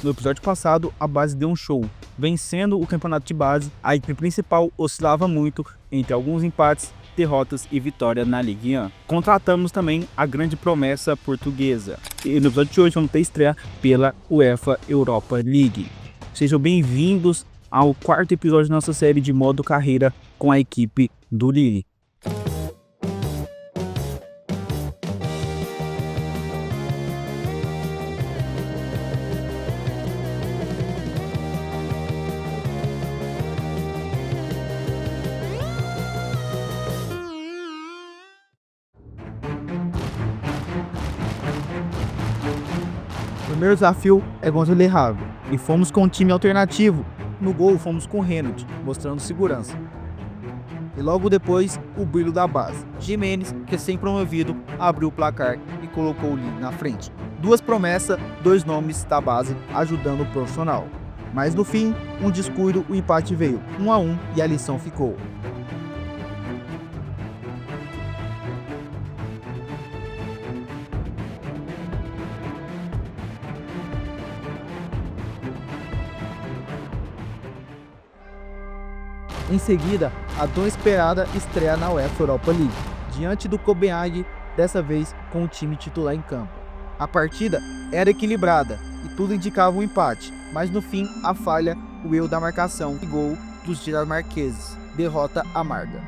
No episódio passado, a base deu um show, vencendo o campeonato de base. A equipe principal oscilava muito entre alguns empates, derrotas e vitória na Ligue 1. Contratamos também a grande promessa portuguesa. E no episódio de hoje vamos ter estreia pela UEFA Europa League. Sejam bem-vindos ao quarto episódio da nossa série de modo carreira com a equipe do Lille. O primeiro desafio é contra o Le Havre, e fomos com um time alternativo. No gol fomos com o Renard, mostrando segurança. E logo depois, o brilho da base. Jimenez, recém-promovido, abriu o placar e colocou o Lille na frente. Duas promessas, dois nomes da base ajudando o profissional. Mas no fim, um descuido, o empate veio 1-1 e a lição ficou. Em seguida, a tão esperada estreia na UEFA Europa League, diante do Copenhague, dessa vez com o time titular em campo. A partida era equilibrada e tudo indicava um empate, mas no fim a falha, o erro da marcação e gol dos dinamarqueses, derrota amarga.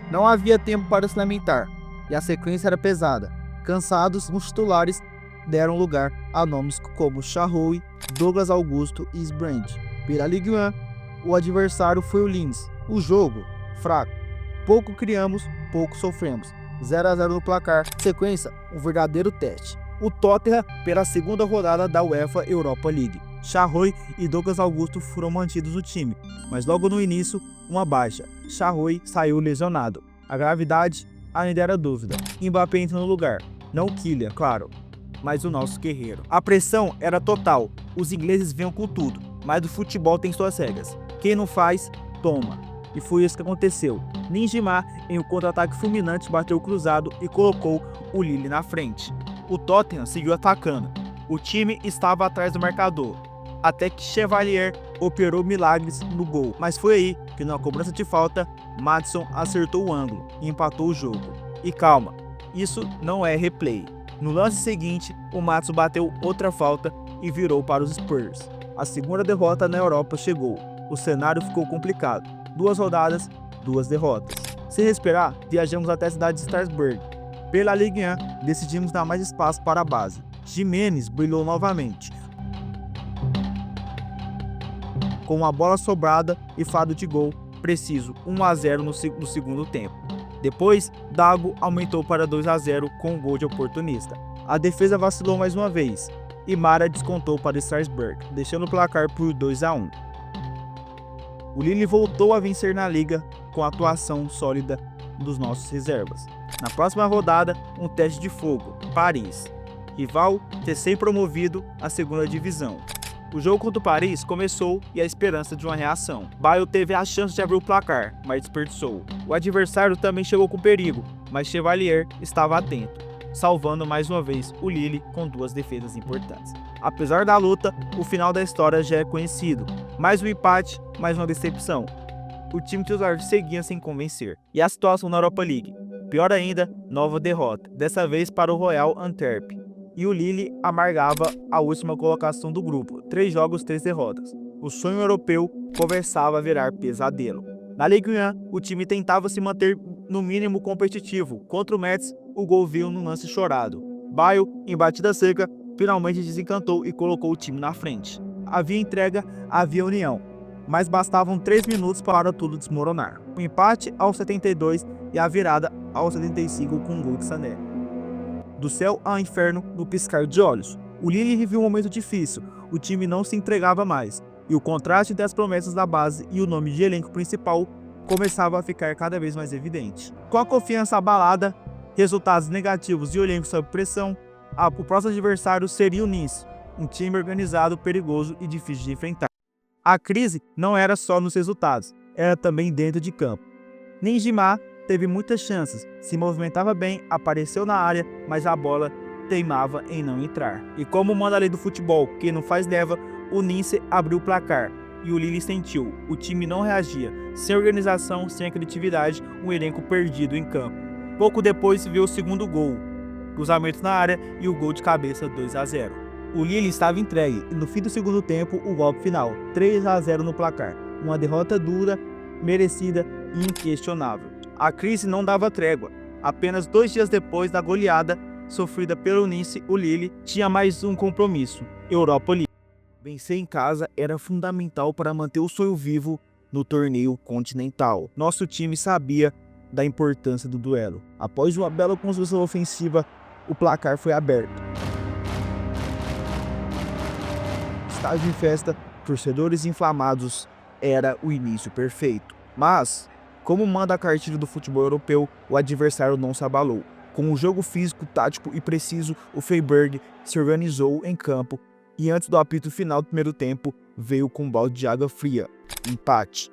Não havia tempo para se lamentar e a sequência era pesada. Cansados, os titulares deram lugar a nomes como Shaarawy, Douglas Augusto e Sbrand. Pela Ligue 1, o adversário foi o Linz. O jogo, fraco. Pouco criamos, pouco sofremos. 0-0 no placar. Sequência, um verdadeiro teste. O Tottenham pela segunda rodada da UEFA Europa League. Shaarawy e Douglas Augusto foram mantidos no time, mas logo no início, uma baixa. Shaarawy saiu lesionado. A gravidade ainda era dúvida. Mbappé entrou no lugar. Não o Kylian, claro, mas o nosso guerreiro. A pressão era total. Os ingleses vinham com tudo, mas o futebol tem suas regras. Quem não faz, toma. E foi isso que aconteceu. Ninjimar, em um contra-ataque fulminante, bateu o cruzado e colocou o Lille na frente. O Tottenham seguiu atacando. O time estava atrás do marcador, até que Chevalier operou milagres no gol. Mas foi aí que, na cobrança de falta, Maddison acertou o ângulo e empatou o jogo. E calma, isso não é replay. No lance seguinte, o Maddison bateu outra falta e virou para os Spurs. A segunda derrota na Europa chegou. O cenário ficou complicado. 2 rodadas, 2 derrotas. Sem respirar, viajamos até a cidade de Strasbourg. Pela Ligue 1, decidimos dar mais espaço para a base. Jimenez brilhou novamente, com uma bola sobrada e fado de gol preciso, 1-0 no segundo tempo. Depois, Dago aumentou para 2-0 com um gol de oportunista. A defesa vacilou mais uma vez e Mara descontou para Strasbourg, deixando o placar por 2-1. O Lille voltou a vencer na liga com a atuação sólida dos nossos reservas. Na próxima rodada, um teste de fogo, Paris, rival recém-promovido à segunda divisão. O jogo contra o Paris começou e a esperança de uma reação. Bale teve a chance de abrir o placar, mas desperdiçou. O adversário também chegou com perigo, mas Chevalier estava atento, salvando mais uma vez o Lille com 2 defesas importantes. Apesar da luta, o final da história já é conhecido. Mais um empate, mais uma decepção. O time titular seguia sem convencer. E a situação na Europa League? Pior ainda, nova derrota, dessa vez para o Royal Antwerp. E o Lille amargava a última colocação do grupo. 3 jogos, 3 derrotas. O sonho europeu começava a virar pesadelo. Na Ligue 1, o time tentava se manter no mínimo competitivo. Contra o Metz, o gol veio num lance chorado. Bale, em batida seca, finalmente desencantou e colocou o time na frente. Havia entrega, havia união, mas bastavam 3 minutos para tudo desmoronar. O empate aos 72 e a virada aos 75 com um gol de Sané. Do céu ao inferno no piscar de olhos. O Lille viveu um momento difícil, o time não se entregava mais, e o contraste entre as promessas da base e o nome de elenco principal começava a ficar cada vez mais evidente. Com a confiança abalada, resultados negativos e o elenco sob pressão, o próximo adversário seria o Nice, um time organizado, perigoso e difícil de enfrentar. A crise não era só nos resultados, era também dentro de campo. Ninjimar teve muitas chances, se movimentava bem, apareceu na área, mas a bola teimava em não entrar. E como manda a lei do futebol, quem não faz leva, o Nice abriu o placar e o Lille sentiu. O time não reagia. Sem organização, sem criatividade, um elenco perdido em campo. Pouco depois veio o segundo gol. Cruzamento na área e o gol de cabeça 2-0. O Lille estava entregue e no fim do segundo tempo o golpe final, 3-0 no placar. Uma derrota dura, merecida e inquestionável. A crise não dava trégua. Apenas 2 dias depois da goleada sofrida pelo Nice, o Lille tinha mais um compromisso: Europa League. Vencer em casa era fundamental para manter o sonho vivo no torneio continental. Nosso time sabia da importância do duelo. Após uma bela construção ofensiva, o placar foi aberto. Estádio em festa, torcedores inflamados, era o início perfeito. Mas, como manda a cartilha do futebol europeu, o adversário não se abalou. Com um jogo físico, tático e preciso, o Freiburg se organizou em campo e antes do apito final do primeiro tempo, veio com um balde de água fria: empate.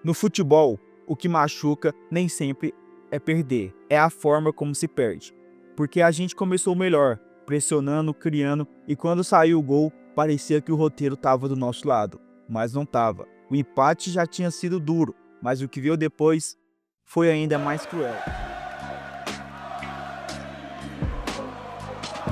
No futebol, o que machuca nem sempre é perder, é a forma como se perde. Porque a gente começou melhor, pressionando, criando, e quando saiu o gol, parecia que o roteiro estava do nosso lado, mas não estava. O empate já tinha sido duro, mas o que veio depois foi ainda mais cruel.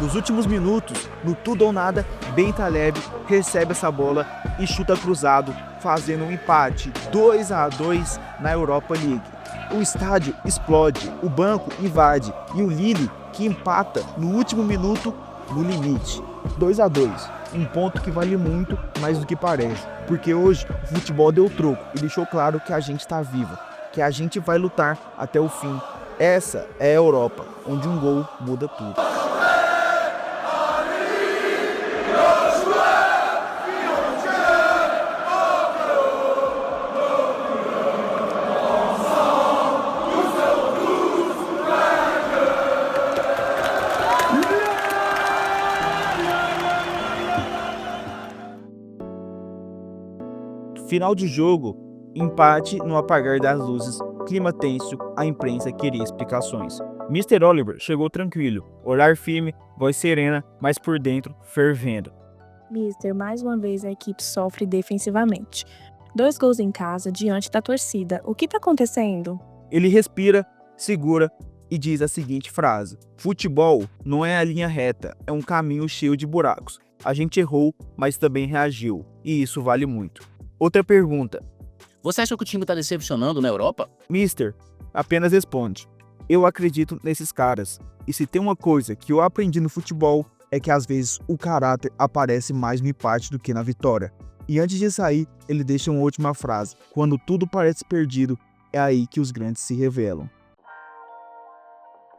Nos últimos minutos, no tudo ou nada, Ben Taleb recebe essa bola e chuta cruzado, fazendo um empate 2-2 na Europa League. O estádio explode, o banco invade e o Lille que empata no último minuto no limite. 2-2, um ponto que vale muito mais do que parece, porque hoje o futebol deu troco e deixou claro que a gente está vivo, que a gente vai lutar até o fim. Essa é a Europa, onde um gol muda tudo. Final de jogo, empate no apagar das luzes, clima tenso, a imprensa queria explicações. Mr. Oliver chegou tranquilo, olhar firme, voz serena, mas por dentro fervendo. Mister, mais uma vez a equipe sofre defensivamente. 2 gols em casa, diante da torcida. O que tá acontecendo? Ele respira, segura e diz a seguinte frase: futebol não é a linha reta, é um caminho cheio de buracos. A gente errou, mas também reagiu, e isso vale muito. Outra pergunta. Você acha que o time está decepcionando na Europa? Mister apenas responde: eu acredito nesses caras. E se tem uma coisa que eu aprendi no futebol, é que às vezes o caráter aparece mais no empate do que na vitória. E antes de sair, ele deixa uma última frase: quando tudo parece perdido, é aí que os grandes se revelam.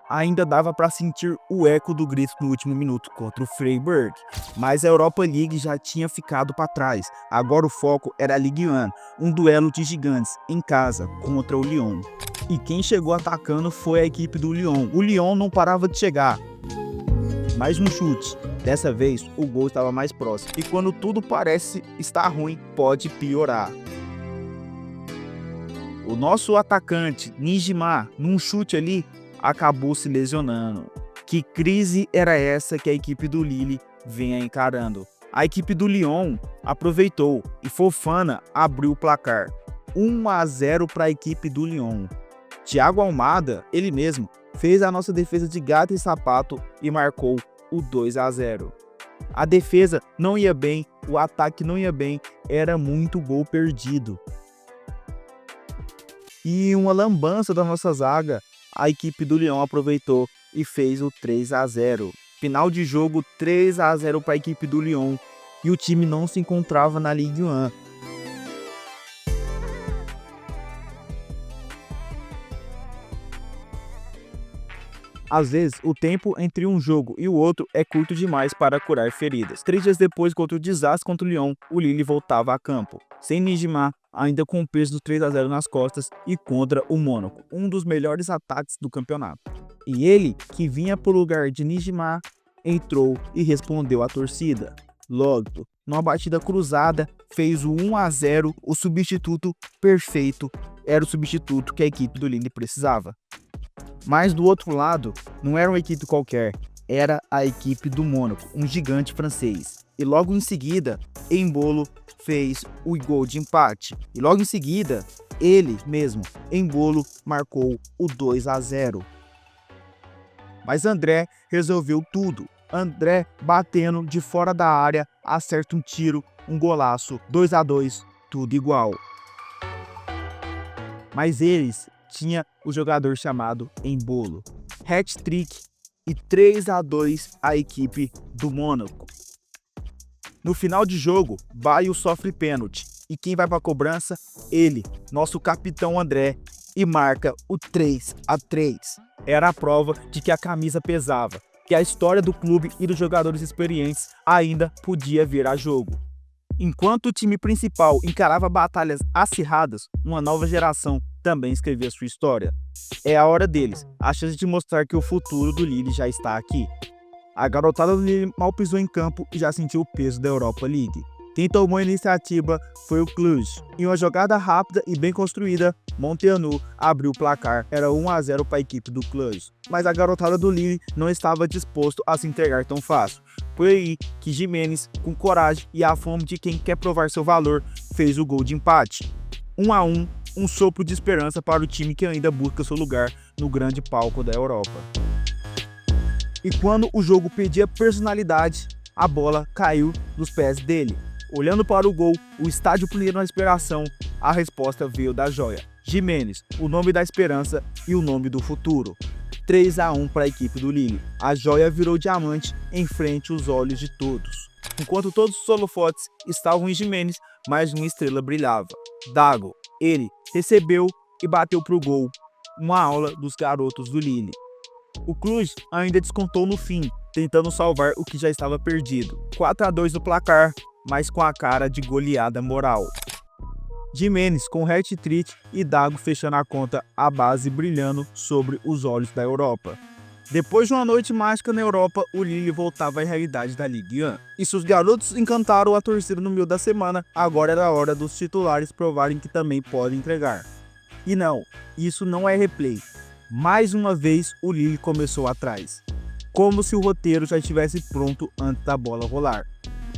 Ainda dava para sentir o eco do grito no último minuto contra o Freiburg, mas a Europa League já tinha ficado para trás. Agora o foco era a Ligue 1, um duelo de gigantes em casa contra o Lyon. E quem chegou atacando foi a equipe do Lyon. O Lyon não parava de chegar. Mais um chute. Dessa vez o gol estava mais próximo. E quando tudo parece estar ruim, pode piorar. O nosso atacante, Nijima, num chute ali, acabou se lesionando. Que crise era essa que a equipe do Lille vinha encarando? A equipe do Lyon aproveitou e Fofana abriu o placar. 1-0 para a equipe do Lyon. Thiago Almada, ele mesmo, fez a nossa defesa de gato e sapato e marcou o 2-0. A defesa não ia bem, o ataque não ia bem, era muito gol perdido. E uma lambança da nossa zaga, a equipe do Lyon aproveitou e fez o 3-0. Final de jogo 3-0 para a equipe do Lyon e o time não se encontrava na Ligue 1. Às vezes, o tempo entre um jogo e o outro é curto demais para curar feridas. 3 dias depois, contra o desastre contra o Lyon, o Lille voltava a campo, sem Nijima, ainda com o peso do 3-0 nas costas, e contra o Mônaco, um dos melhores ataques do campeonato. E ele, que vinha para o lugar de Nijima, entrou e respondeu à torcida. Logo, numa batida cruzada, fez o 1-0, o substituto perfeito, era o substituto que a equipe do Lille precisava. Mas do outro lado, não era uma equipe qualquer, era a equipe do Mônaco, um gigante francês. E logo em seguida, Embolo fez o gol de empate. E logo em seguida, ele mesmo, Embolo, marcou o 2-0. Mas André resolveu tudo. André batendo de fora da área, acerta um tiro, um golaço, 2-2, tudo igual. Mas eles tinham o jogador chamado Embolo. Hat-trick e 3-2 a equipe do Mônaco. No final de jogo, Baio sofre pênalti. E quem vai para a cobrança? Ele, nosso capitão André, e marca o 3-3. Era a prova de que a camisa pesava, que a história do clube e dos jogadores experientes ainda podia vir a jogo. Enquanto o time principal encarava batalhas acirradas, uma nova geração também escrevia sua história. É a hora deles, a chance de mostrar que o futuro do Lille já está aqui. A garotada do Lille mal pisou em campo e já sentiu o peso da Europa League. Quem tomou a iniciativa foi o Cluj. Em uma jogada rápida e bem construída, Monteanu abriu o placar. Era 1-0 para a equipe do Cluj. Mas a garotada do Lille não estava disposto a se entregar tão fácil. Foi aí que Giménez, com coragem e a fome de quem quer provar seu valor, fez o gol de empate. 1-1, um sopro de esperança para o time que ainda busca seu lugar no grande palco da Europa. E quando o jogo pedia personalidade, a bola caiu dos pés dele. Olhando para o gol, o estádio puniu na inspiração, a resposta veio da joia. Giménez, o nome da esperança e o nome do futuro. 3-1 para a equipe do Lille. A joia virou diamante em frente aos olhos de todos. Enquanto todos os holofotes estavam em Giménez, mais uma estrela brilhava. Dago, ele, recebeu e bateu para o gol. Uma aula dos garotos do Lille. O Cluj ainda descontou no fim, tentando salvar o que já estava perdido. 4-2 no placar, mas com a cara de goleada moral. Giménez com hat-trick e Dago fechando a conta, a base brilhando sobre os olhos da Europa. Depois de uma noite mágica na Europa, o Lille voltava à realidade da Ligue 1. E se os garotos encantaram a torcida no meio da semana, agora era a hora dos titulares provarem que também podem entregar. E não, isso não é replay. Mais uma vez o Lille começou atrás, como se o roteiro já estivesse pronto antes da bola rolar.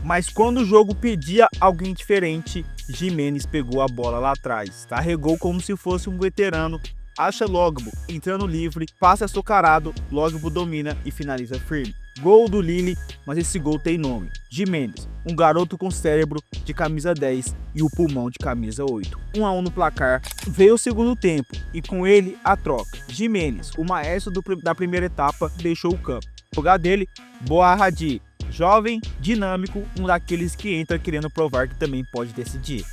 Mas quando o jogo pedia alguém diferente, Giménez pegou a bola lá atrás, carregou como se fosse um veterano, acha Logbo, entrando livre, passa açucarado, Logbo domina e finaliza firme. Gol do Lille, mas esse gol tem nome. Giménez, um garoto com cérebro de camisa 10 e o pulmão de camisa 8. 1-1 no placar, veio o segundo tempo e com ele a troca. Giménez, o maestro da primeira etapa, deixou o campo. No lugar dele, Boarradi, jovem, dinâmico, um daqueles que entra querendo provar que também pode decidir.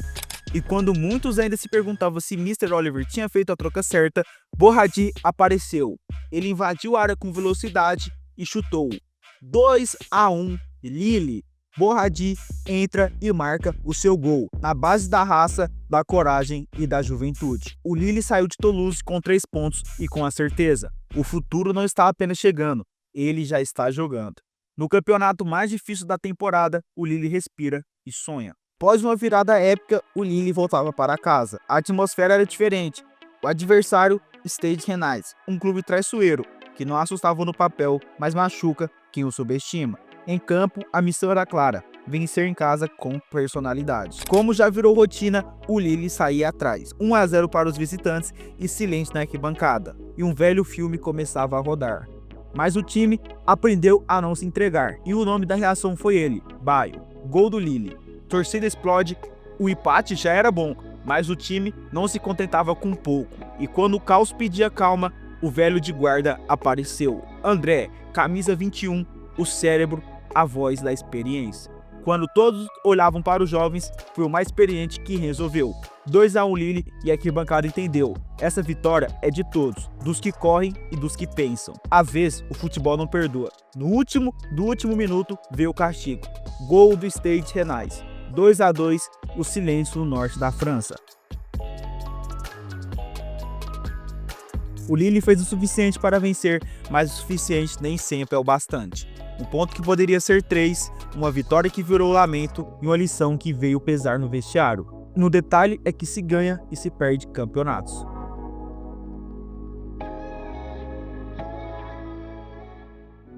E quando muitos ainda se perguntavam se Mr. Oliver tinha feito a troca certa, Boarradi apareceu. Ele invadiu a área com velocidade e chutou. 2-1 Lille. Boarradi entra e marca o seu gol, na base da raça, da coragem e da juventude. O Lille saiu de Toulouse com 3 pontos e com a certeza. O futuro não está apenas chegando, ele já está jogando. No campeonato mais difícil da temporada, o Lille respira e sonha. Após uma virada épica, o Lille voltava para casa. A atmosfera era diferente. O adversário, Stade Rennais, um clube traiçoeiro, que não assustava no papel, mas machuca quem o subestima. Em campo, a missão era clara: vencer em casa com personalidade. Como já virou rotina, o Lille saía atrás. 1-0 para os visitantes e silêncio na arquibancada. E um velho filme começava a rodar. Mas o time aprendeu a não se entregar. E o nome da reação foi ele, Baio. Gol do Lille. Torcida explode. O empate já era bom, mas o time não se contentava com pouco. E quando o caos pedia calma, o velho de guarda apareceu. André, camisa 21, o cérebro, a voz da experiência. Quando todos olhavam para os jovens, foi o mais experiente que resolveu. 2-1 Lille e a arquibancada entendeu. Essa vitória é de todos, dos que correm e dos que pensam. Às vezes, o futebol não perdoa. No último minuto, veio o castigo. Gol do Stade Rennais. 2-2, o silêncio no norte da França. O Lille fez o suficiente para vencer, mas o suficiente nem sempre é o bastante. Um ponto que poderia ser 3, uma vitória que virou lamento e uma lição que veio pesar no vestiário. No detalhe é que se ganha e se perde campeonatos.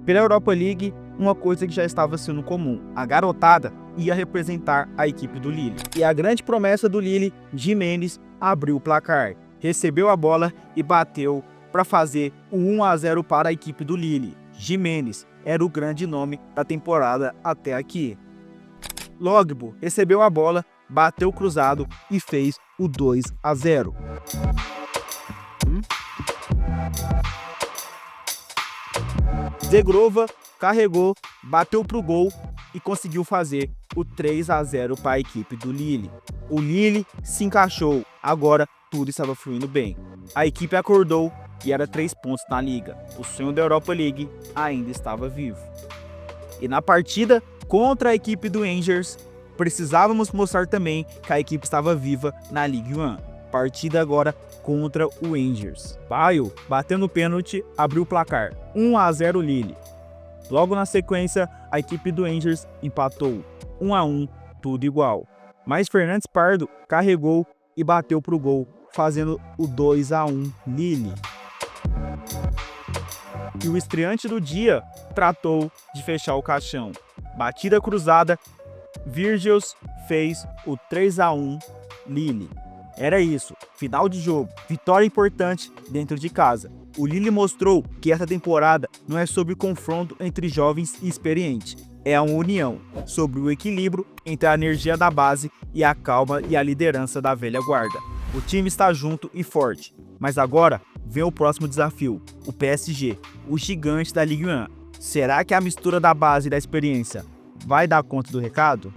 Pela Europa League, uma coisa que já estava sendo comum. A garotada ia representar a equipe do Lille. E a grande promessa do Lille, Giménez, abriu o placar, recebeu a bola e bateu para fazer o 1-0 para a equipe do Lille. Giménez era o grande nome da temporada até aqui. Logbo recebeu a bola, bateu cruzado e fez o 2-0. Zegrova carregou, bateu pro gol e conseguiu fazer o 3-0 para a equipe do Lille. O Lille se encaixou, agora tudo estava fluindo bem. A equipe acordou e era 3 pontos na liga. O sonho da Europa League ainda estava vivo. E na partida contra a equipe do Angers, precisávamos mostrar também que a equipe estava viva na Ligue 1. Partida agora contra o Angers. Bale, batendo o pênalti, abriu o placar. 1-0 Lille. Logo na sequência, a equipe do Angers empatou. 1-1, tudo igual. Mas Fernandes Pardo carregou e bateu pro gol, fazendo o 2-1 Lille. E o estreante do dia tratou de fechar o caixão. Batida cruzada, Virgils fez o 3-1 Lille. Era isso, final de jogo, vitória importante dentro de casa. O Lille mostrou que essa temporada não é sobre confronto entre jovens e experientes. É uma união, sobre o equilíbrio entre a energia da base e a calma e a liderança da velha guarda. O time está junto e forte, mas agora vem o próximo desafio, o PSG, o gigante da Ligue 1. Será que a mistura da base e da experiência vai dar conta do recado?